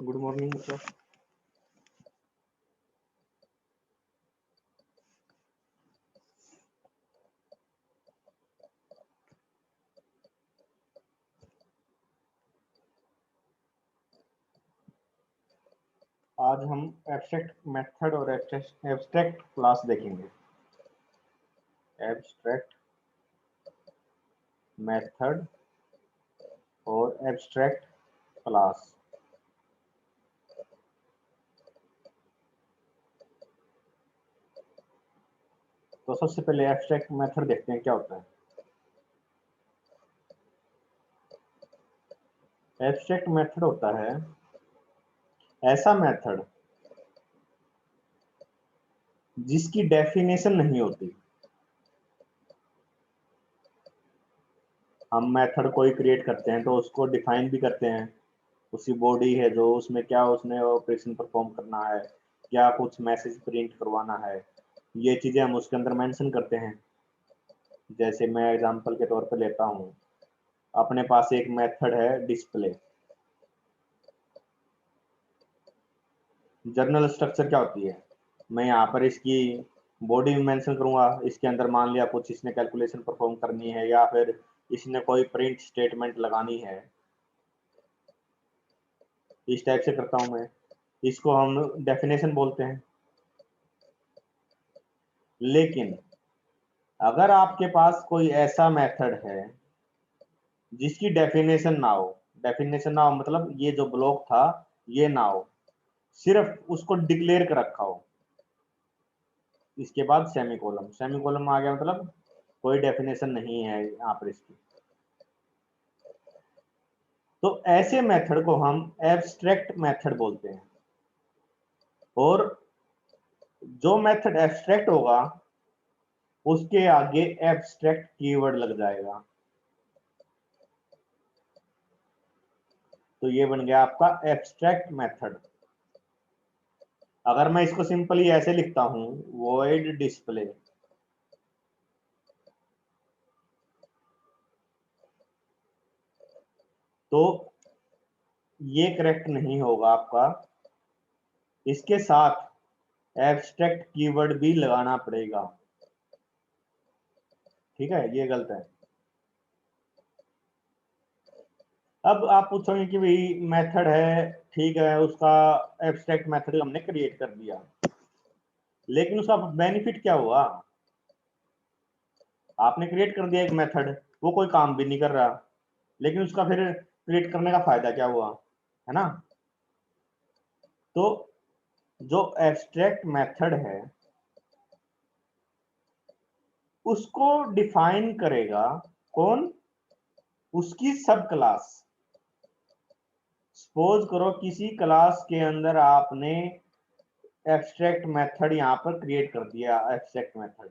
Good morning sir. आज हम abstract method और एब्स्ट्रैक्ट क्लास देखेंगे। एब्स्ट्रैक्ट मेथड और एब्स्ट्रैक्ट क्लास। तो सबसे पहले एब्स्ट्रैक्ट मेथड देखते हैं क्या होता है। एब्स्ट्रैक्ट मेथड होता है ऐसा मेथड जिसकी डेफिनेशन नहीं होती। हम मेथड कोई क्रिएट करते हैं तो उसको डिफाइन भी करते हैं, उसकी बॉडी है जो उसमें क्या उसने ऑपरेशन परफॉर्म करना है, क्या कुछ मैसेज प्रिंट करवाना है, ये चीजें हम उसके अंदर मेंशन करते हैं। जैसे मैं एग्जांपल के तौर पे लेता हूँ, अपने पास एक मेथड है डिस्प्ले। जर्नल स्ट्रक्चर क्या होती है, मैं यहाँ पर इसकी बॉडी में मेंशन करूंगा। इसके अंदर मान लिया कुछ इसने कैलकुलेशन परफॉर्म करनी है या फिर इसने कोई प्रिंट स्टेटमेंट लगानी है, इस टाइप से करता हूं मैं। इसको हम डेफिनेशन बोलते हैं। लेकिन अगर आपके पास कोई ऐसा मेथड है जिसकी डेफिनेशन ना हो, डेफिनेशन ना हो मतलब ये जो ब्लॉक था ये ना हो, सिर्फ उसको डिक्लेयर कर रखा हो, इसके बाद सेमीकोलन, सेमीकोलन आ गया मतलब कोई डेफिनेशन नहीं है यहाँ पर इसकी, तो ऐसे मेथड को हम एब्स्ट्रैक्ट मेथड बोलते हैं। और जो मेथड एब्स्ट्रैक्ट होगा उसके आगे एब्स्ट्रैक्ट कीवर्ड लग जाएगा। तो ये बन गया आपका एब्स्ट्रैक्ट मेथड। अगर मैं इसको सिंपली ऐसे लिखता हूं, वॉइड डिस्प्ले, तो ये करेक्ट नहीं होगा आपका। इसके साथ एब्स्ट्रैक्ट कीवर्ड भी लगाना पड़ेगा। ठीक है, ये गलत है। अब आप पूछोगे कि भाई मेथड है, ठीक है, उसका एब्स्ट्रैक्ट मेथड हमने क्रिएट कर दिया, लेकिन उसका बेनिफिट क्या हुआ? आपने क्रिएट कर दिया एक मेथड, वो कोई काम भी नहीं कर रहा, लेकिन उसका फिर क्रिएट करने का फायदा क्या हुआ, है ना? तो जो एब्स्ट्रैक्ट मेथड है उसको डिफाइन करेगा कौन? उसकी सब क्लास। सपोज करो किसी क्लास के अंदर आपने एब्स्ट्रैक्ट मेथड यहां पर क्रिएट कर दिया, एब्स्ट्रैक्ट मेथड,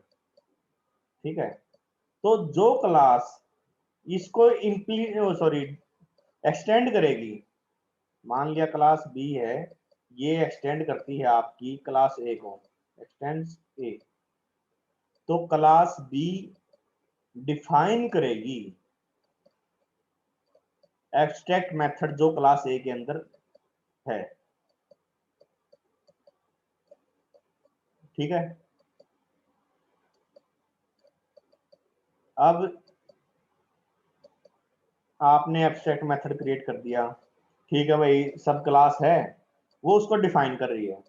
ठीक है। तो जो क्लास इसको एक्सटेंड करेगी, मान लिया क्लास बी है, ये एक्सटेंड करती है आपकी क्लास ए को, एक्सटेंड्स ए, तो क्लास बी डिफाइन करेगी एब्स्ट्रैक्ट मेथड जो क्लास ए के अंदर है। ठीक है, अब आपने एब्स्ट्रैक्ट मेथड क्रिएट कर दिया, ठीक है भाई, सब क्लास है, वो उसको डिफाइन कर रही है।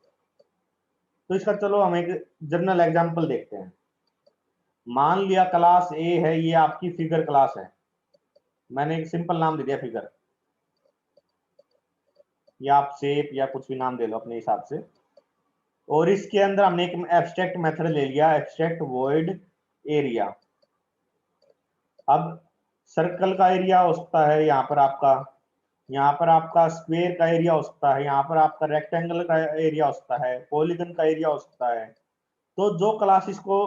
तो इसका चलो हम एक जनरल एग्जांपल देखते हैं। मान लिया क्लास ए है, ये आपकी फिगर क्लास है, मैंने एक सिंपल नाम दे दिया फिगर, या आप शेप या कुछ भी नाम दे लो अपने हिसाब से। और इसके अंदर हमने एक एब्स्ट्रैक्ट मेथड ले लिया, एब्स्ट्रैक्ट वॉइड एरिया। अब सर्कल का एरिया हो सकता है यहाँ पर आपका, यहाँ पर आपका स्क्वायर का एरिया हो सकता है, यहाँ पर आपका रेक्टेंगल का एरिया हो सकता है, पॉलीगन का एरिया हो सकता है। तो जो क्लास इसको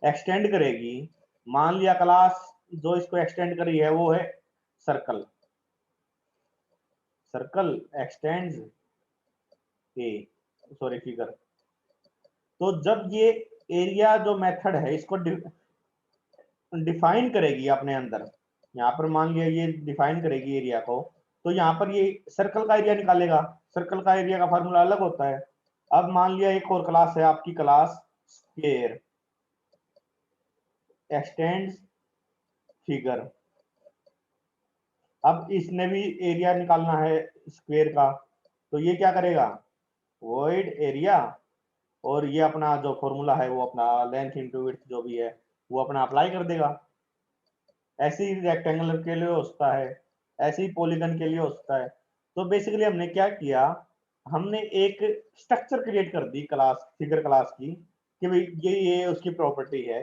एक्सटेंड करेगी, मान लिया क्लास जो इसको एक्सटेंड करी है वो है सर्कल, सर्कल एक्सटेंड्स ए, सॉरी फिगर। तो जब ये एरिया जो मेथड है इसको डिफाइन करेगी अपने अंदर, यहाँ पर मान लिया ये डिफाइन करेगी एरिया को, तो यहाँ पर ये सर्कल का एरिया निकालेगा, सर्कल का एरिया का फार्मूला अलग होता है। अब मान लिया एक और क्लास है आपकी, क्लास स्क्वायर एक्सटेंड्स फिगर। अब इसने भी एरिया निकालना है स्क्वायर का, तो ये क्या करेगा, वॉइड एरिया, और ये अपना जो फॉर्मूला है वो अपना लेंथ इंटू विड्थ जो भी है वो अपना अप्लाई कर देगा। ऐसे ही रेक्टेंगुलर के लिए होता है, ऐसे ही पॉलीगन के लिए होता है। तो बेसिकली हमने क्या किया, हमने एक स्ट्रक्चर क्रिएट कर दी क्लास, फिगर क्लास की, कि भाई ये उसकी प्रॉपर्टी है,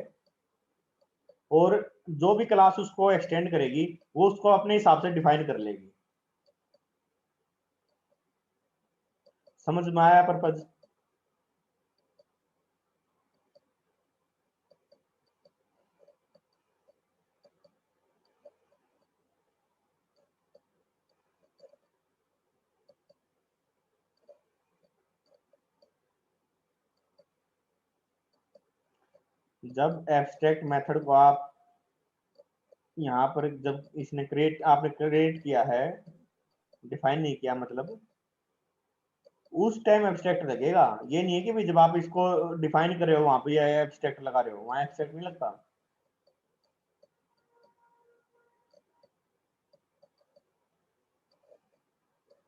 और जो भी क्लास उसको एक्सटेंड करेगी वो उसको अपने हिसाब से डिफाइन कर लेगी। समझ में आया पर्पज? जब एब्स्ट्रैक्ट मेथड को आप यहाँ पर, जब इसने आपने क्रिएट किया है, डिफाइन नहीं किया मतलब, उस टाइम एब्स्ट्रैक्ट लगेगा। ये नहीं है कि भाई जब आप इसको डिफाइन कर रहे हो वहां पे एब्स्ट्रैक्ट लगा रहे हो, वहां एब्स्ट्रैक्ट नहीं लगता।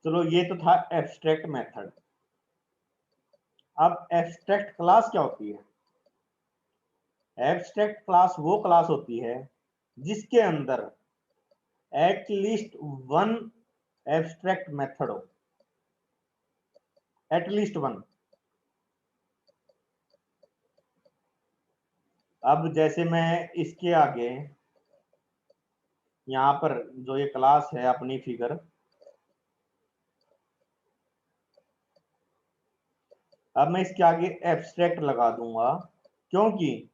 चलो ये तो था एब्स्ट्रैक्ट मेथड। अब एब्स्ट्रैक्ट क्लास क्या होती है? एब्स्ट्रैक्ट क्लास वो क्लास होती है जिसके अंदर एटलीस्ट वन एब्स्ट्रैक्ट मेथड हो, एटलीस्ट वन। अब जैसे मैं इसके आगे यहाँ पर जो ये क्लास है अपनी फिगर, अब मैं इसके आगे एब्स्ट्रैक्ट लगा दूंगा, क्योंकि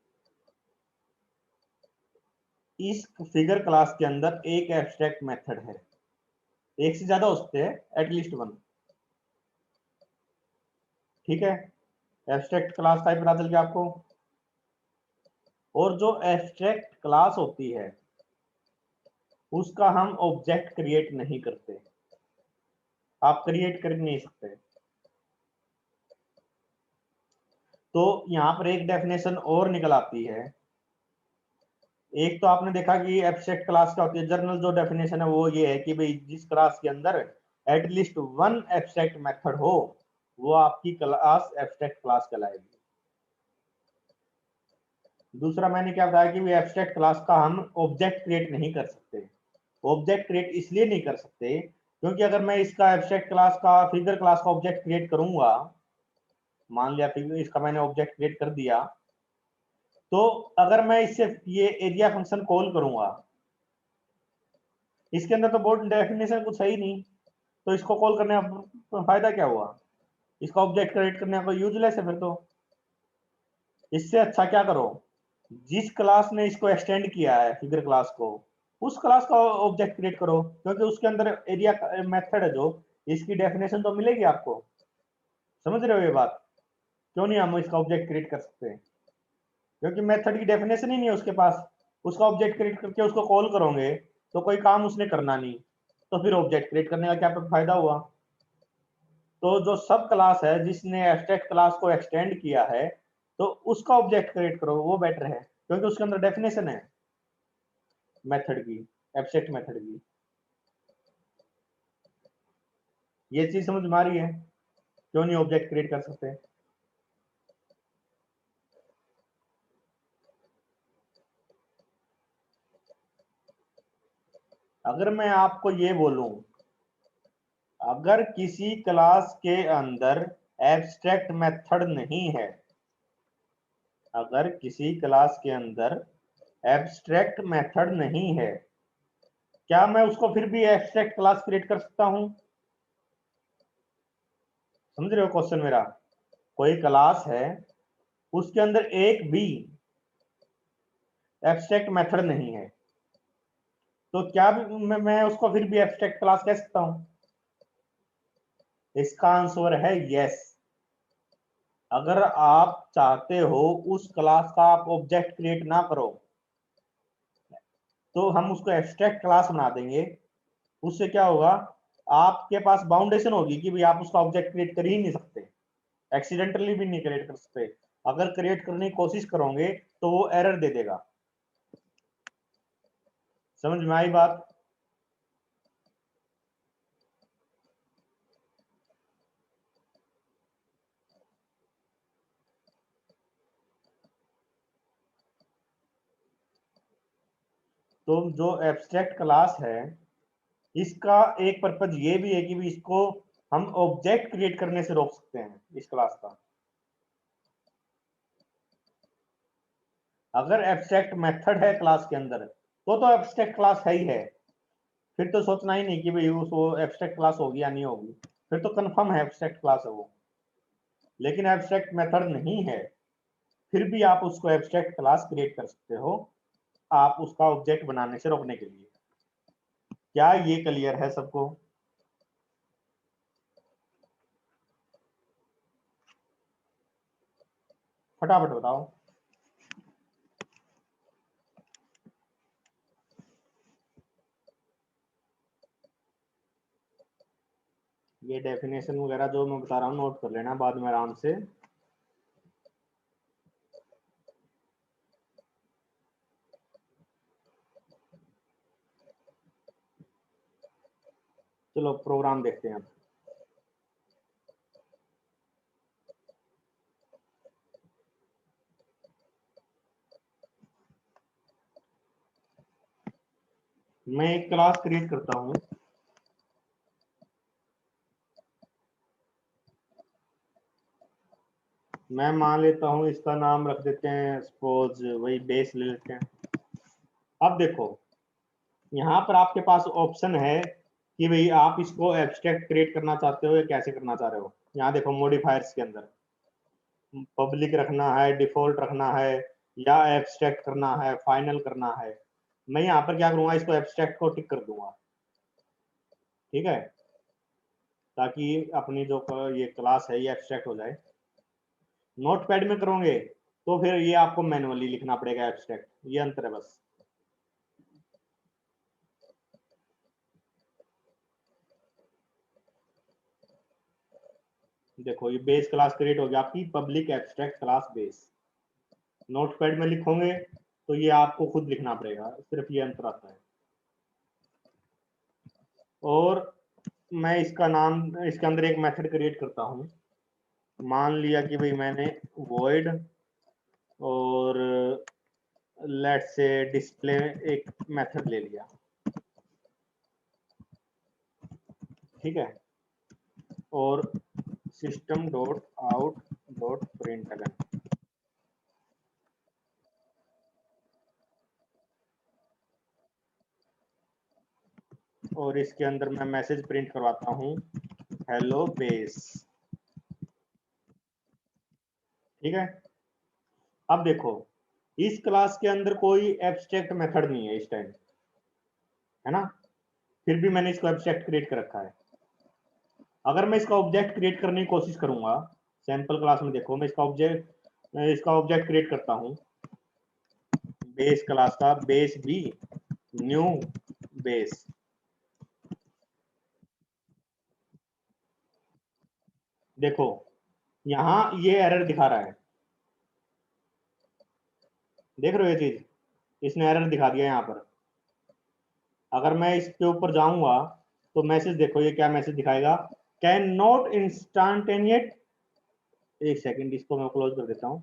इस फिगर क्लास के अंदर एक एब्स्ट्रैक्ट मेथड है, एक से ज्यादा हो सकते हैं, एटलीस्ट वन। ठीक है, एब्स्ट्रैक्ट क्लास टाइप पता चल गया आपको। और जो एब्स्ट्रैक्ट क्लास होती है उसका हम ऑब्जेक्ट क्रिएट नहीं करते, आप क्रिएट कर नहीं सकते। तो यहाँ पर एक डेफिनेशन और निकल आती है। एक तो आपने देखा कि एब्स्ट्रैक्ट क्लास क्या होती है, जनरल जो डेफिनेशन है वो ये है कि भाई जिस क्लास के अंदर एटलीस्ट वन एब्स्ट्रैक्ट मेथड हो वो आपकी क्लास एब्स्ट्रैक्ट क्लास कहलाएगी। दूसरा मैंने क्या बताया कि एब्स्ट्रैक्ट क्लास का हम ऑब्जेक्ट क्रिएट नहीं कर सकते। ऑब्जेक्ट क्रिएट इसलिए नहीं कर सकते क्योंकि अगर मैं इसका एब्स्ट्रैक्ट क्लास का, फिगर क्लास का ऑब्जेक्ट क्रिएट करूंगा, मान लिया फिगर इसका मैंने ऑब्जेक्ट क्रिएट कर दिया, तो अगर मैं इससे ये एरिया फंक्शन कॉल करूंगा, इसके अंदर तो बोर्ड डेफिनेशन कुछ है ही नहीं, तो इसको कॉल करने का फायदा क्या हुआ? इसका ऑब्जेक्ट क्रिएट करने का यूजलेस है फिर तो। इससे अच्छा क्या करो, जिस क्लास ने इसको एक्सटेंड किया है फिगर क्लास को, उस क्लास का ऑब्जेक्ट क्रिएट करो, क्योंकि उसके अंदर एरिया मेथड है जो, इसकी डेफिनेशन तो मिलेगी आपको। समझ रहे हो ये बात? क्यों नहीं हम इसका ऑब्जेक्ट क्रिएट कर सकते? क्योंकि मेथड की डेफिनेशन ही नहीं है उसके पास। उसका ऑब्जेक्ट क्रिएट करके उसको कॉल करोगे तो कोई काम उसने करना नहीं, तो फिर ऑब्जेक्ट क्रिएट करने का क्या फायदा हुआ? तो जो सब क्लास है जिसने एब्स्ट्रैक्ट क्लास को एक्सटेंड किया है, तो उसका ऑब्जेक्ट क्रिएट करो, वो बेटर है, क्योंकि उसके अंदर डेफिनेशन है मेथड की, एब्स्ट्रैक्ट मेथड की। ये चीज समझ में आ रही है क्यों नहीं ऑब्जेक्ट क्रिएट कर सकते? अगर मैं आपको ये बोलूं, अगर किसी क्लास के अंदर एब्स्ट्रैक्ट मेथड नहीं है, अगर किसी क्लास के अंदर एब्स्ट्रैक्ट मेथड नहीं है, क्या मैं उसको फिर भी एब्स्ट्रैक्ट क्लास क्रिएट कर सकता हूं? समझ रहे हो क्वेश्चन मेरा? कोई क्लास है, उसके अंदर एक भी एब्स्ट्रैक्ट मेथड नहीं है, तो क्या भी मैं उसको फिर भी एब्स्ट्रैक्ट क्लास कह सकता हूं? इसका आंसर है यस। अगर आप चाहते हो उस क्लास का आप ऑब्जेक्ट क्रिएट ना करो, तो हम उसको एब्स्ट्रैक्ट क्लास बना देंगे। उससे क्या होगा, आपके पास बाउंडेशन होगी कि भाई आप उसका ऑब्जेक्ट क्रिएट कर ही नहीं सकते, एक्सीडेंटली भी नहीं क्रिएट कर सकते। अगर क्रिएट करने की कोशिश करोगे तो वो एरर दे देगा। समझ में आई बात? तो जो एब्स्ट्रैक्ट क्लास है इसका एक पर्पज ये भी है कि भी इसको हम ऑब्जेक्ट क्रिएट करने से रोक सकते हैं इस क्लास का। अगर एब्स्ट्रैक्ट मेथड है क्लास के अंदर तो एब्स्ट्रैक्ट क्लास है ही है, फिर तो सोचना ही नहीं कि भाई वो एब्स्ट्रैक्ट क्लास होगी या नहीं होगी, फिर तो कंफर्म है एब्स्ट्रैक्ट क्लास है वो। लेकिन एब्स्ट्रैक्ट मेथड नहीं है, फिर भी आप उसको एब्स्ट्रैक्ट क्लास क्रिएट कर सकते हो, आप उसका ऑब्जेक्ट बनाने से रोकने के लिए। क्या ये क्लियर है सबको? फटाफट बताओ। ये डेफिनेशन वगैरह जो मैं बता रहा हूँ नोट कर लेना बाद में आराम से। चलो प्रोग्राम देखते हैं अब। मैं एक क्लास क्रिएट करता हूँ, मैं मान लेता हूँ इसका नाम रख देते हैं, सपोज वही बेस ले लेते हैं। अब देखो यहाँ पर आपके पास ऑप्शन है कि भाई आप इसको एब्स्ट्रैक्ट क्रिएट करना चाहते हो या कैसे करना चाह रहे हो। यहाँ देखो मॉडिफायर्स के अंदर पब्लिक रखना है, डिफॉल्ट रखना है, या एब्स्ट्रैक्ट करना है, फाइनल करना है। मैं यहाँ पर क्या करूंगा, इसको एब्स्ट्रैक्ट को टिक कर दूंगा, ठीक है, ताकि अपनी जो ये क्लास है ये एब्स्ट्रैक्ट हो जाए। नोटपैड में करोगे तो फिर ये आपको मैनुअली लिखना पड़ेगा एब्स्ट्रैक्ट, ये अंतर है बस। देखो ये बेस क्लास क्रिएट हो गया आपकी, public abstract class base. Notepad में लिखोगे तो ये आपको खुद लिखना पड़ेगा, सिर्फ ये अंतर आता है। और मैं इसका नाम, इसके अंदर एक मेथड क्रिएट करता हूँ। मान लिया कि भाई मैंने void और लेट्स से डिस्प्ले एक मेथड ले लिया, ठीक है, और system dot out dot println, और इसके अंदर मैं मैसेज प्रिंट करवाता हूँ हेलो बेस, ठीक है। अब देखो इस क्लास के अंदर कोई एब्स्ट्रैक्ट मेथड नहीं है इस टाइम, है ना, फिर भी मैंने इसको एब्स्ट्रैक्ट क्रिएट कर रखा है। अगर मैं इसका ऑब्जेक्ट क्रिएट करने की कोशिश करूंगा सैंपल क्लास में, देखो मैं इसका ऑब्जेक्ट क्रिएट करता हूँ बेस क्लास का, बेस बी न्यू बेस। देखो यहाँ ये एरर दिखा रहा है, देख रहे हो ये चीज, इसने एरर दिखा दिया यहाँ पर। अगर मैं इसके ऊपर जाऊंगा तो मैसेज देखो ये क्या मैसेज दिखाएगा, कैन नॉट इंस्टांटेनिएट, एक सेकंड इसको मैं क्लोज कर देता हूँ,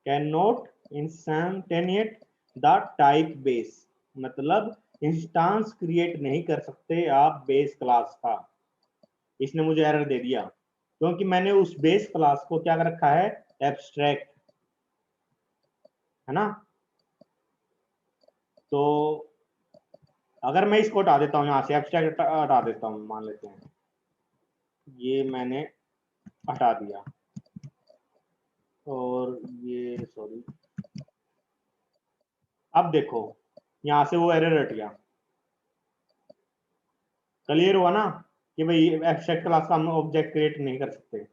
can not instantiate the type base, मतलब इंस्टांस क्रिएट नहीं कर सकते आप बेस क्लास का। इसने मुझे एरर दे दिया क्योंकि मैंने उस बेस क्लास को क्या कर रखा है, एब्स्ट्रैक्ट, है ना। तो अगर मैं इसको हटा देता हूँ यहाँ से, एब्स्ट्रैक्ट हटा देता हूँ, मान लेते हैं ये मैंने हटा दिया, और ये सॉरी, अब देखो यहाँ से वो एरर हट गया। क्लियर हुआ ना कि भाई एब्स्ट्रैक्ट क्लास का हम ऑब्जेक्ट क्रिएट नहीं कर सकते।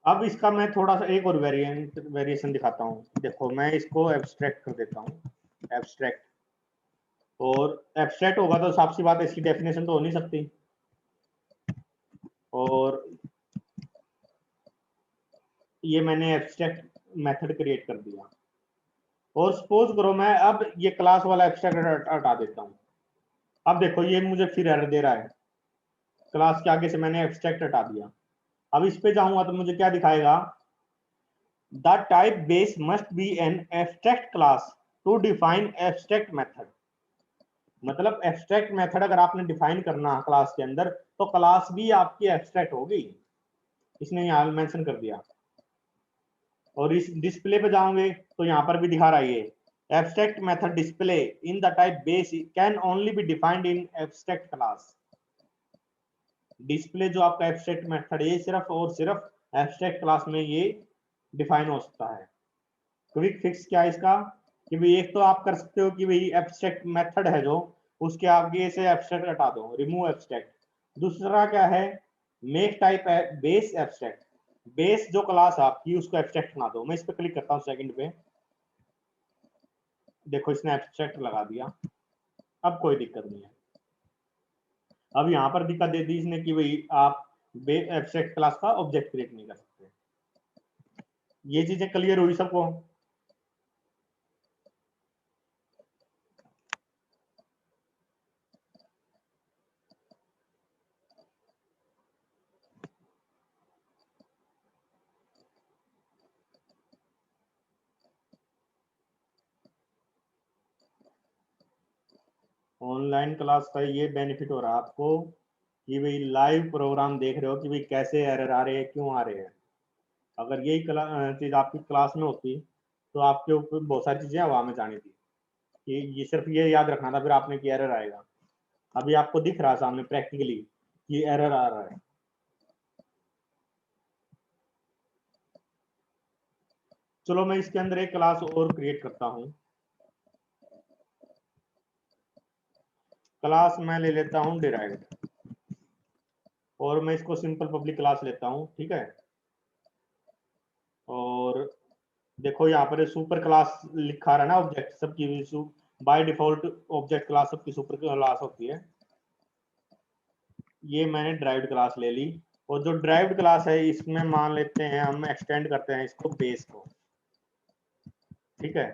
अब इसका मैं थोड़ा सा एक और वेरिएशन दिखाता हूँ। देखो मैं इसको एब्स्ट्रैक्ट कर देता हूँ, एब्स्ट्रैक्ट। और एब्स्ट्रैक्ट होगा तो साफ सी बात है, इसकी डेफिनेशन तो हो नहीं सकती। और ये मैंने एब्स्ट्रैक्ट मेथड क्रिएट कर दिया। और सपोज करो मैं अब ये क्लास वाला एब्स्ट्रैक्ट हटा देता हूँ। अब देखो ये मुझे फिर एरर दे रहा है, क्लास के आगे से मैंने एब्स्ट्रैक्ट हटा दिया। अब इस पे जाऊंगा तो मुझे क्या दिखाएगा, the type base must be an abstract class to define abstract method. मतलब एब्स्ट्रैक्ट मेथड अगर आपने डिफाइन करना क्लास के अंदर तो क्लास भी आपकी एब्स्ट्रैक्ट होगी, इसने यहाँ मेंशन कर दिया। और इस डिस्प्ले पे जाओगे तो यहाँ पर भी दिखा रहा है ये abstract method display in the type base can only be defined in abstract class. Display जो आपका एब्स्ट्रैक्ट मेथड है सिर्फ और सिर्फ एब्स्ट्रैक्ट क्लास में ये डिफाइन हो सकता है। क्विक फिक्स क्या है इसका, कि भाई एक तो आप कर सकते हो कि भाई एब्स्ट्रैक्ट मेथड है जो उसके आगे से एब्स्ट्रैक्ट हटा दो, रिमूव एब्स्ट्रैक्ट। दूसरा क्या है, make type base abstract, base जो क्लास आपकी उसको एब्स्ट्रैक्ट ना दो। मैं इस पर क्लिक करता हूँ सेकंड पे, देखो इसने एब्स्ट्रैक्ट लगा दिया, अब कोई दिक्कत नहीं है। अब यहाँ पर दिक्कत दे दी इसने कि भाई आप एब्स्ट्रैक्ट क्लास का ऑब्जेक्ट क्रिएट नहीं कर सकते। ये चीजें क्लियर हुई सबको? ऑनलाइन क्लास का ये बेनिफिट हो रहा है आपको कि भाई लाइव प्रोग्राम देख रहे हो कि भाई कैसे एरर आ रहे हैं, क्यों आ रहे हैं। अगर यही चीज आपकी क्लास में होती तो आपके ऊपर बहुत सारी चीजें हवा में जानी थी कि ये सिर्फ ये याद रखना था फिर आपने कि एरर आएगा। अभी आपको दिख रहा है सामने प्रैक्टिकली कि एरर आ रहा है। चलो मैं इसके अंदर एक क्लास और क्रिएट करता हूँ। क्लास मैं ले लेता हूँ डिराइव्ड, और मैं इसको सिंपल पब्लिक क्लास लेता हूँ, ठीक है। और देखो यहाँ पर सुपर क्लास लिखा रहा है ना, ऑब्जेक्ट सबकी बाय डिफॉल्ट ऑब्जेक्ट क्लास सबकी सुपर क्लास होती है। ये मैंने ड्राइव्ड क्लास ले ली, और जो ड्राइव्ड क्लास है इसमें मान लेते हैं हम एक्सटेंड करते हैं इसको बेस को, ठीक है।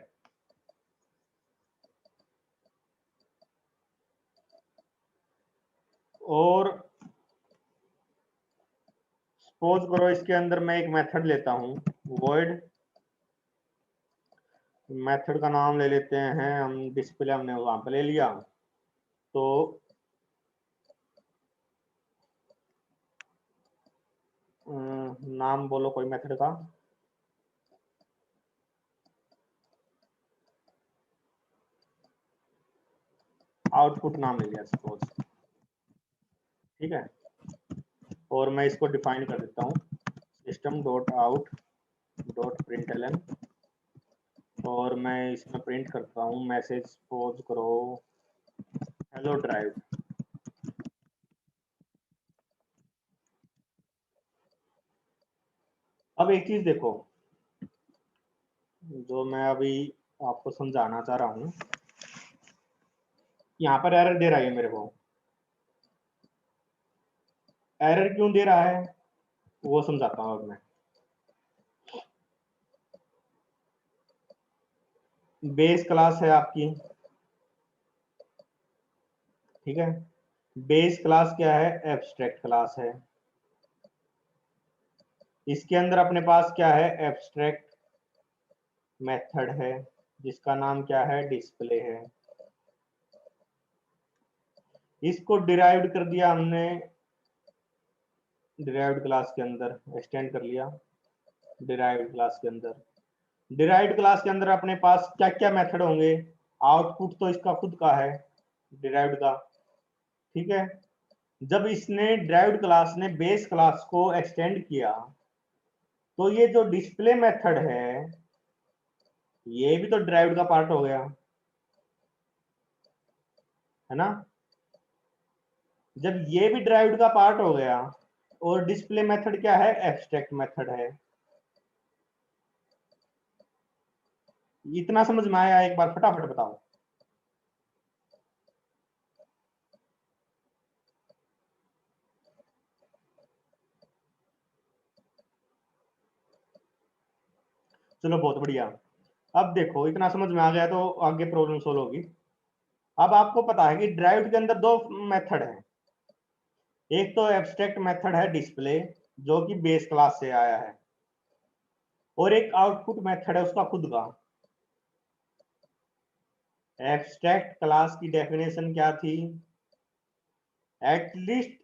और सपोज करो इसके अंदर मैं एक मेथड लेता हूँ void, मेथड का नाम ले लेते हैं हम, डिस्प्ले हमने वहां पे ले लिया। तो नाम बोलो कोई मेथड का, आउटपुट नाम ले लिया सपोज, ठीक है। और मैं इसको डिफाइन कर देता हूँ system dot out dot println, और मैं इसमें प्रिंट करता हूँ मैसेज, सपोज करो हेलो ड्राइव। अब एक चीज देखो जो मैं अभी आपको समझाना चाह रहा हूँ, यहाँ पर एरर दे रहा है मेरे को। एरर क्यों दे रहा है वो समझाता हूँ अब मैं। बेस क्लास है आपकी, ठीक है। बेस क्लास क्या है, एब्स्ट्रैक्ट क्लास है। इसके अंदर अपने पास क्या है, एब्स्ट्रैक्ट मेथड है जिसका नाम क्या है, डिस्प्ले है। इसको डिराइव्ड कर दिया हमने डिराइव्ड क्लास के अंदर, एक्सटेंड कर लिया डिराइव्ड क्लास के अंदर। डिराइव्ड क्लास के अंदर अपने पास क्या क्या मेथड होंगे, आउटपुट तो इसका खुद का है डिराइव्ड का, ठीक है। जब इसने डिराइव्ड क्लास ने बेस क्लास को एक्सटेंड किया तो ये जो डिस्प्ले मेथड है ये भी तो डिराइव्ड का पार्ट हो गया, है ना। जब ये भी डिराइव्ड का पार्ट हो गया और डिस्प्ले मेथड क्या है, एब्स्ट्रैक्ट मेथड है। इतना समझ में आया, एक बार फटाफट बताओ। चलो बहुत बढ़िया। अब देखो इतना समझ में आ गया तो आगे प्रॉब्लम सोल्व होगी। अब आपको पता है कि ड्राइव्ड के अंदर दो मेथड है। एक तो एब्स्ट्रैक्ट मेथड है डिस्प्ले, जो कि बेस क्लास से आया है, और एक आउटपुट मेथड है उसका खुद का। एब्स्ट्रैक्ट क्लास की डेफिनेशन क्या थी, एटलीस्ट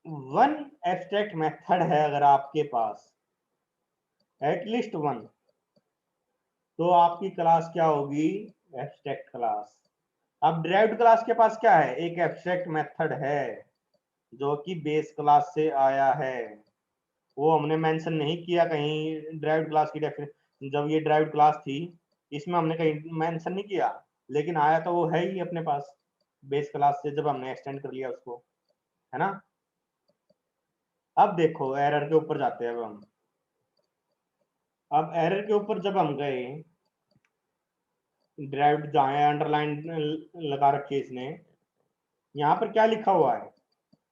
वन एब्स्ट्रैक्ट मेथड है अगर आपके पास, एटलीस्ट वन, तो आपकी क्लास क्या होगी, एब्स्ट्रैक्ट क्लास। अब डिराइव्ड क्लास के पास क्या है, एक एब्स्ट्रैक्ट मेथड है जो कि बेस क्लास से आया है। वो हमने मेंशन नहीं किया कहीं डिराइव्ड क्लास की डेफिनेशन, जब ये डिराइव्ड क्लास थी इसमें हमने कहीं मेंशन नहीं किया, लेकिन आया तो वो है ही अपने पास बेस क्लास से, जब हमने एक्सटेंड कर लिया उसको, है ना। अब देखो एरर के ऊपर जाते हैं अब हम। अब एरर के ऊपर जब हम गए, डिराइव्ड जहाँ है अंडरलाइन लगा रखी है इसने, यहाँ पर क्या लिखा हुआ है,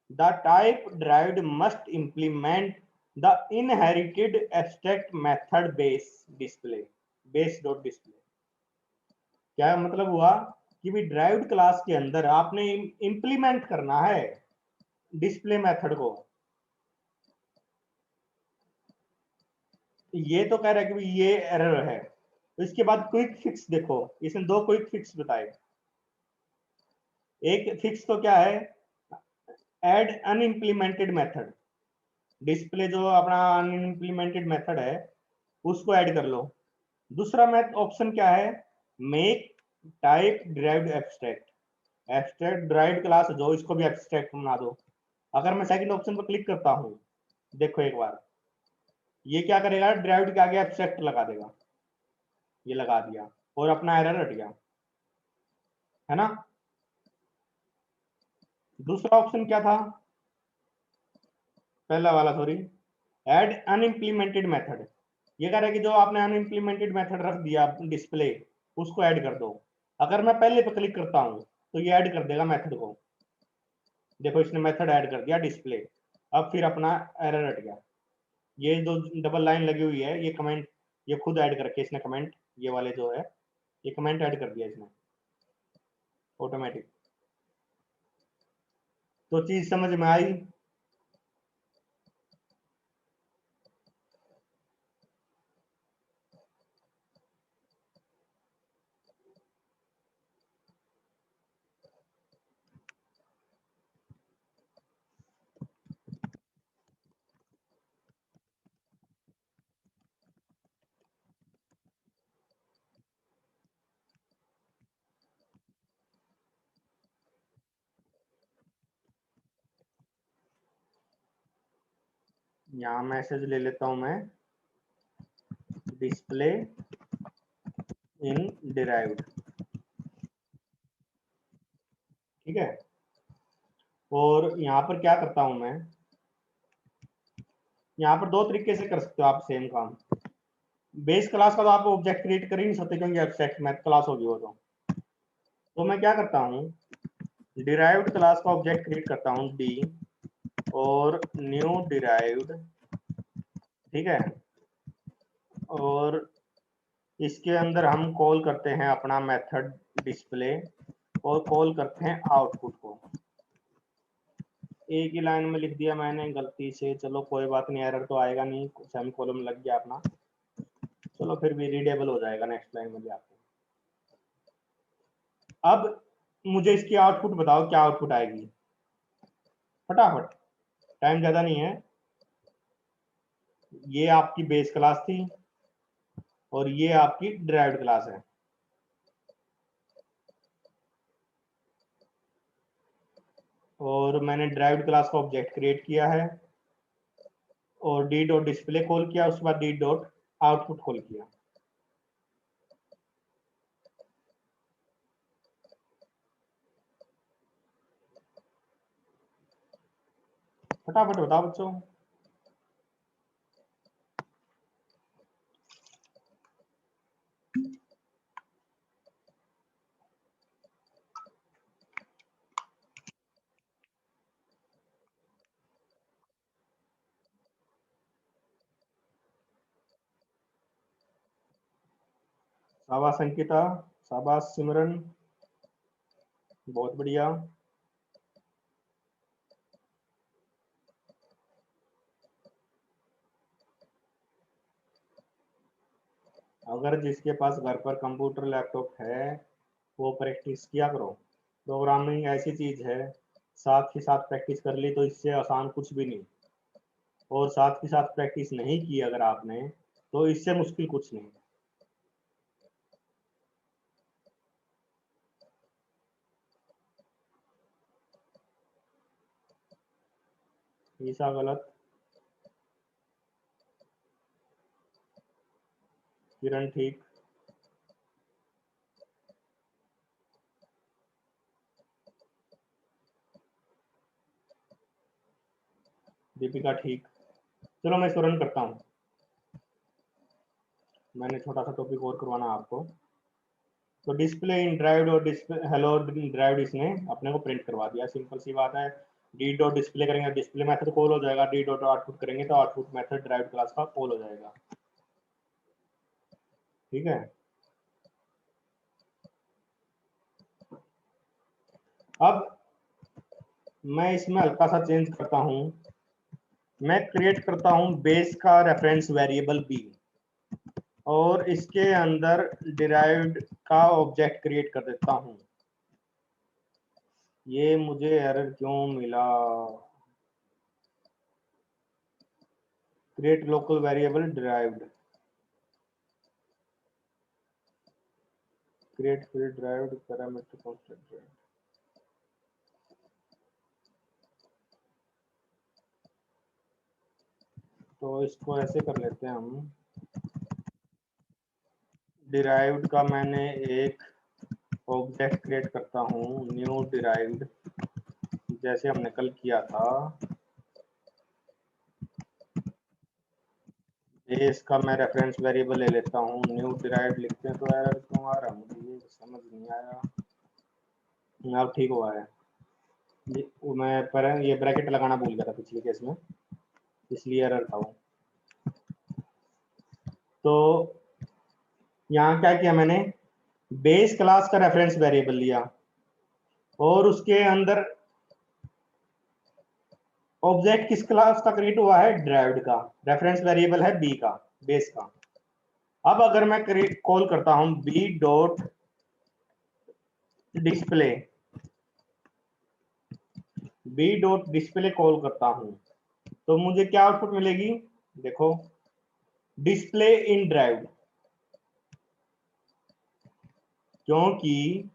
the type derived must implement the inherited abstract method base dot display। क्या मतलब हुआ कि भी derived क्लास के अंदर आपने इंप्लीमेंट करना है डिस्प्ले मेथड को। ये तो कह रहा है कि भी ये एरर है, तो इसके बाद क्विक फिक्स देखो, इसने दो क्विक फिक्स बताए। एक फिक्स तो क्या है, एड अनइम्प्लीमेंटेड मेथड, डिस्प्ले जो अपना अनइम्प्लीमेंटेड मेथड है उसको ऐड कर लो। दूसरा मैथ ऑप्शन क्या है, make type derived abstract, abstract derived class जो इसको भी एब्स्ट्रैक्ट बना दो। अगर मैं सेकंड ऑप्शन पर क्लिक करता हूँ, देखो एक बार ये क्या करेगा, डिराइव्ड के आगे एब्स्ट्रैक्ट लगा देगा, ये लगा दिया और अपना एरर हट गया, है ना। दूसरा ऑप्शन क्या था, पहला वाला सॉरी, एड अनइम्प्लीमेंटेड मेथड, ये कह रहा है कि जो आपने अनइम्प्लीमेंटेड मेथड रख दिया डिस्प्ले, उसको ऐड कर दो। अगर मैं पहले पे क्लिक करता हूँ तो ये ऐड कर देगा मेथड को, देखो इसने मेथड ऐड कर दिया डिस्प्ले। अब फिर अपना एरर हट गया। ये जो डबल लाइन लगी हुई है ये कमेंट, ये खुद ऐड करके इसने कमेंट, ये वाले जो है ये कमेंट ऐड कर दिया इसने ऑटोमेटिक। तो चीज समझ में आई। यहाँ मैसेज ले लेता हूं मैं, डिस्प्ले इन डिराइव्ड, ठीक है। और यहाँ पर क्या करता हूं मैं, यहाँ पर दो तरीके से कर सकते हो आप सेम काम। बेस क्लास का तो आप ऑब्जेक्ट क्रिएट कर ही नहीं सकते क्योंकि एब्स्ट्रैक्ट मैथ क्लास होगी वो तो मैं क्या करता हूँ, डिराइव्ड क्लास का ऑब्जेक्ट क्रिएट करता हूँ डी, और न्यू डिराइव्ड, ठीक है। और इसके अंदर हम कॉल करते हैं अपना मेथड डिस्प्ले, और कॉल करते हैं आउटपुट को। एक ही लाइन में लिख दिया मैंने गलती से, चलो कोई बात नहीं, एरर तो आएगा नहीं, सेमीकोलन लग गया अपना, चलो फिर भी रीडेबल हो जाएगा नेक्स्ट लाइन में जाके। अब मुझे इसकी आउटपुट बताओ क्या आउटपुट आएगी, फटाफट, टाइम ज्यादा नहीं है। ये आपकी बेस क्लास थी और ये आपकी डिराइव्ड क्लास है। और मैंने डिराइव्ड क्लास का ऑब्जेक्ट क्रिएट किया है और डी डॉट डिस्प्ले कॉल किया, उसके बाद डी डॉट आउटपुट कॉल किया। फटाफट बताओ बच्चों। शाबाश अंकिता, शाबाश सिमरन, बहुत बढ़िया। अगर जिसके पास घर पर कंप्यूटर लैपटॉप है वो प्रैक्टिस किया करो। प्रोग्रामिंग ऐसी चीज है, साथ ही साथ प्रैक्टिस कर ली तो इससे आसान कुछ भी नहीं, और साथ ही साथ प्रैक्टिस नहीं की अगर आपने तो इससे मुश्किल कुछ नहीं। ईसा गलत, किरण ठीक, दीपिका ठीक। चलो मैं इसको रन करता हूँ, मैंने छोटा सा टॉपिक और करवाना आपको। तो डिस्प्ले इन ड्राइव और डिस्प्ले हेलो ड्राइव इसने अपने को प्रिंट करवा दिया, सिंपल सी बात है। डी डॉट डिस्प्ले करेंगे डिस्प्ले मेथड कॉल हो जाएगा, डी डॉट आउटपुट करेंगे तो आउटपुट मेथड ड्राइव क्लास का कॉल हो जाएगा। ठीक है, अब मैं इसमें हल्का सा चेंज करता हूं, मैं क्रिएट करता हूं बेस का रेफरेंस वेरिएबल बी, और इसके अंदर डिराइव्ड का ऑब्जेक्ट क्रिएट कर देता हूं। ये मुझे एरर क्यों मिला? Create local variable derived, create फिर डिराइव्ड पैरामीटर कांस्टेंट। तो इसको ऐसे कर लेते हैं हम, डिराइव्ड का मैंने एक ऑब्जेक्ट क्रिएट करता हूँ न्यू डिराइव्ड, जैसे हमने कल किया था। बेस का मैं रेफरेंस वेरिएबल ले लेता हूँ, न्यू डिराइव्ड लिखते हैं। तो एरर क्यों आ रहा है मुझे ये समझ नहीं आया। अब ठीक हुआ है, मैं पर ये ब्रैकेट लगाना भूल गया था पिछले केस में, इसलिए एरर था वो। तो यहाँ क्या किया मैंने, बेस क्लास का रेफरेंस वेरिएबल लिया और उसके अंदर ऑब्जेक्ट किस क्लास का क्रिएट हुआ है, ड्राइव्ड का, रेफरेंस वेरिएबल है बी का, बेस का। अब अगर मैं कॉल करता हूं b dot display, b dot display call करता हूं तो मुझे क्या आउटपुट मिलेगी, देखो डिस्प्ले इन ड्राइव, क्योंकि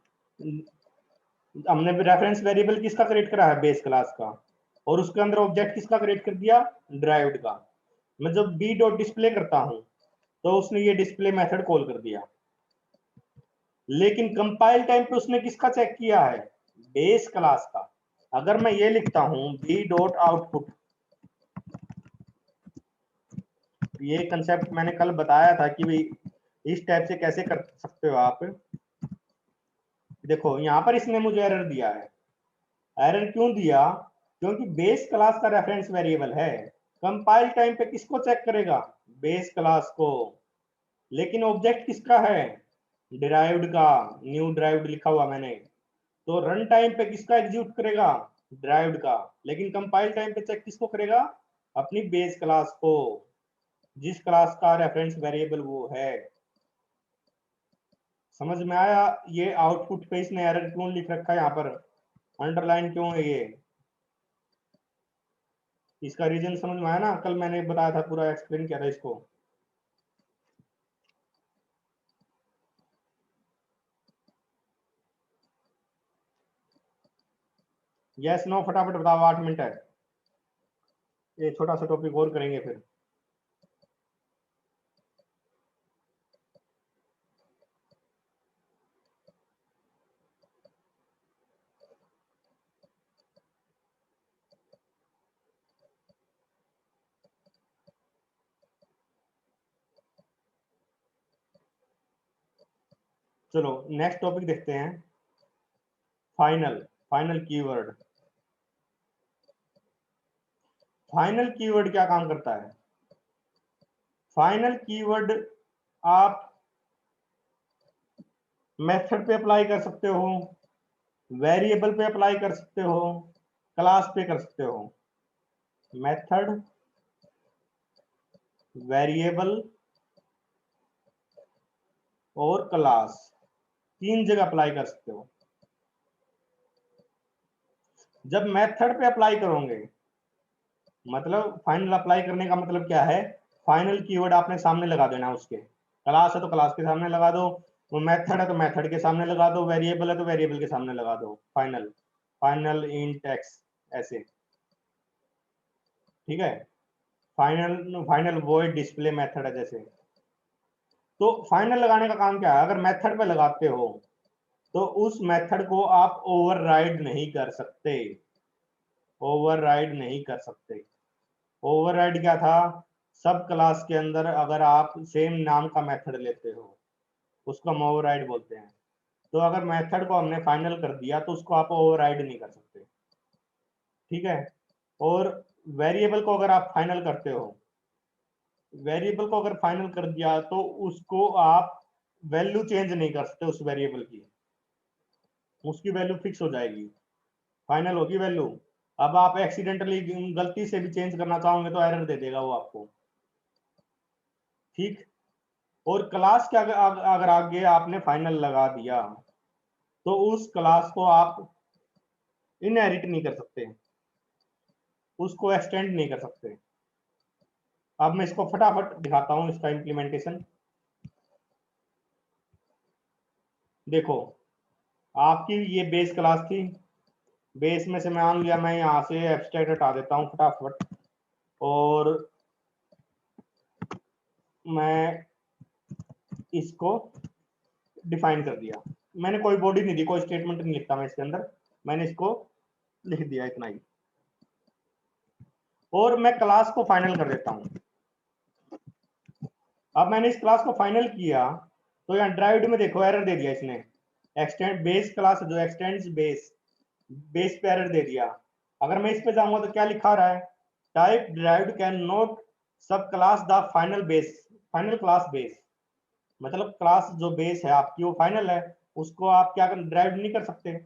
हमने रेफरेंस वेरिएबल किसका क्रिएट करा है, बेस क्लास का, और उसके अंदर ऑब्जेक्ट किसका क्रिएट कर दिया, ड्राइव्ड का। मैं जब बी डॉट डिस्प्ले करता हूं तो उसने ये डिस्प्ले मेथड कॉल कर दिया, लेकिन कंपाइल टाइम पे उसने किसका चेक किया है, बेस क्लास का। अगर मैं ये लिखता हूं बी डॉट आउटपुट, ये कंसेप्ट मैंने कल बताया था कि भाई इस टाइप से कैसे कर सकते हो आप। देखो यहां पर इसने मुझे एरर दिया है, एरर क्यों दिया, क्योंकि बेस क्लास का रेफरेंस वेरिएबल है, कंपाइल टाइम पे किसको चेक करेगा, बेस क्लास को, लेकिन ऑब्जेक्ट किसका है, डिराइव्ड का, न्यू डिराइव्ड लिखा हुआ मैंने। तो रन टाइम पे किसका एग्जीक्यूट करेगा, डिराइव्ड का, लेकिन कंपाइल टाइम पे चेक किसको करेगा, अपनी बेस क्लास को, जिस क्लास का रेफरेंस वेरिएबल वो है। समझ में आया ये आउटपुट पे इसने एरर क्यों लिख रखा है, यहाँ पर अंडरलाइन क्यों है ये, इसका रीजन समझ में आया ना, कल मैंने बताया था, पूरा एक्सप्लेन किया था इसको। यस नो फटाफट बताओ, 8 मिनट है, ये छोटा सा टॉपिक और करेंगे फिर। चलो नेक्स्ट टॉपिक देखते हैं, final, final keyword. Final keyword क्या काम करता है, फाइनल कीवर्ड आप मेथड पे अप्लाई कर सकते हो, वेरिएबल पे अप्लाई कर सकते हो, क्लास पे कर सकते हो। मेथड, वेरिएबल और क्लास, तीन जगह अप्लाई कर सकते हो। जब मेथड पे अप्लाई करोगे, मतलब फाइनल अप्लाई करने का मतलब क्या है, फाइनल कीवर्ड आपने सामने लगा देना उसके। क्लास है तो क्लास के सामने लगा दो, वो मेथड है तो मेथड के सामने लगा दो, वेरिएबल है तो वेरिएबल के सामने लगा दो। फाइनल, फाइनल इंट एक्स, ऐसे। ठीक है, final, final void display method है जैसे। तो फाइनल लगाने का काम क्या है, अगर मेथड पे लगाते हो तो उस मेथड को आप ओवरराइड नहीं कर सकते। ओवरराइड नहीं कर सकते। ओवरराइड क्या था, सब क्लास के अंदर अगर आप सेम नाम का मेथड लेते हो उसको हम ओवरराइड बोलते हैं। तो अगर मेथड को हमने फाइनल कर दिया तो उसको आप ओवरराइड नहीं कर सकते। ठीक है, और वेरिएबल को अगर आप फाइनल करते हो, वेरिएबल को अगर फाइनल कर दिया तो उसको आप वैल्यू चेंज नहीं कर सकते उस वेरिएबल की, उसकी वैल्यू फिक्स हो जाएगी, फाइनल होगी वैल्यू। अब आप एक्सीडेंटली गलती से भी चेंज करना चाहोगे तो एरर दे देगा वो आपको। ठीक, और क्लास के अगर आगे आपने फाइनल लगा दिया तो उस क्लास को आप इनहेरिट नहीं कर सकते, उसको एक्सटेंड नहीं कर सकते। अब मैं इसको फटाफट दिखाता हूं इसका इम्प्लीमेंटेशन। देखो, आपकी ये बेस क्लास थी, बेस में से मान लिया मैं यहाँ से एब्स्ट्रैक्ट हटा देता हूँ फटाफट, और मैं इसको डिफाइन कर दिया। मैंने कोई बॉडी नहीं दी, कोई स्टेटमेंट नहीं लिखता मैं इसके अंदर, मैंने इसको लिख दिया इतना ही। और मैं क्लास को फाइनल कर देता हूं। अब मैंने इस क्लास को फाइनल किया तो यहाँ ड्राइव्ड में देखो एरर दे दिया इसने, एक्सटेंड बेस क्लास जो एक्सटेंड्स बेस, बेस पे एरर दे दिया। अगर मैं इस पे जाऊंगा तो क्या लिखा रहा है, टाइप ड्राइव्ड कैन नॉट सब class the final base, final class base, मतलब क्लास जो बेस है आपकी वो फाइनल है, उसको आप क्या कर ड्राइव नहीं कर सकते,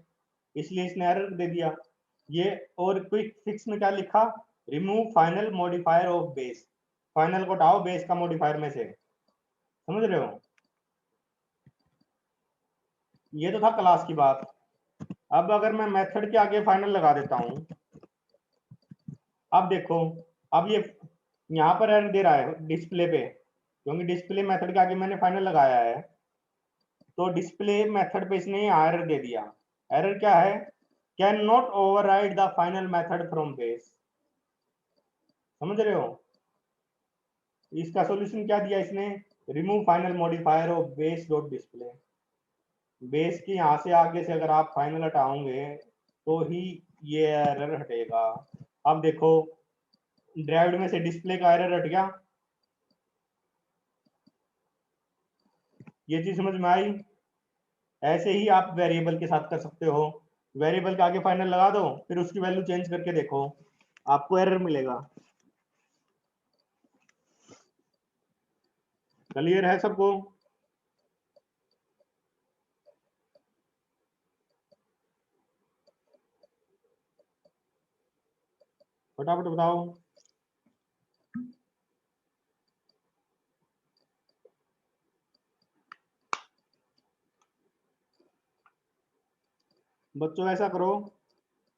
इसलिए इसने एरर दे दिया ये। और क्विक फिक्स में क्या लिखा, remove final modifier of base, final को हटाओ बेस का मॉडिफायर में से। समझ रहे हो, ये तो था क्लास की बात। अब अगर मैं मेथड के आगे फाइनल लगा देता हूं, अब देखो, अब ये यहाँ पर एरर दे रहा है डिस्प्ले पे, क्योंकि डिस्प्ले मेथड के आगे मैंने फाइनल लगाया है, तो डिस्प्ले मेथड पे इसने एरर दे दिया। एरर क्या है, can not override the final method from base. समझ रहे हो, इसका सॉल्यूशन क्या दिया इसने, remove final modifier of base dot display. Base की यहाँ से आगे से अगर आप फाइनल हटाओगे तो ही ये एरर हटेगा। अब देखो, ड्राइव्ड में से डिस्प्ले का एरर हट गया, ये चीज समझ में आई। ऐसे ही आप वेरिएबल के साथ कर सकते हो, वेरिएबल के आगे फाइनल लगा दो, फिर उसकी वैल्यू चेंज करके देखो, आपको एरर मिलेगा। क्लियर है सबको, फटाफट बताओ। बच्चों ऐसा करो,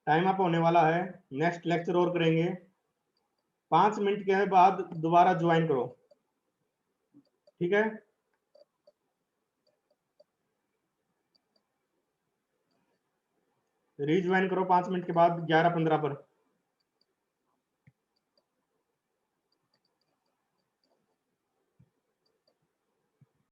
टाइम अप होने वाला है, नेक्स्ट लेक्चर और करेंगे, 5 मिनट के बाद दोबारा ज्वाइन करो। ठीक है, रीज्वाइन करो 5 मिनट के बाद 11:15 पर।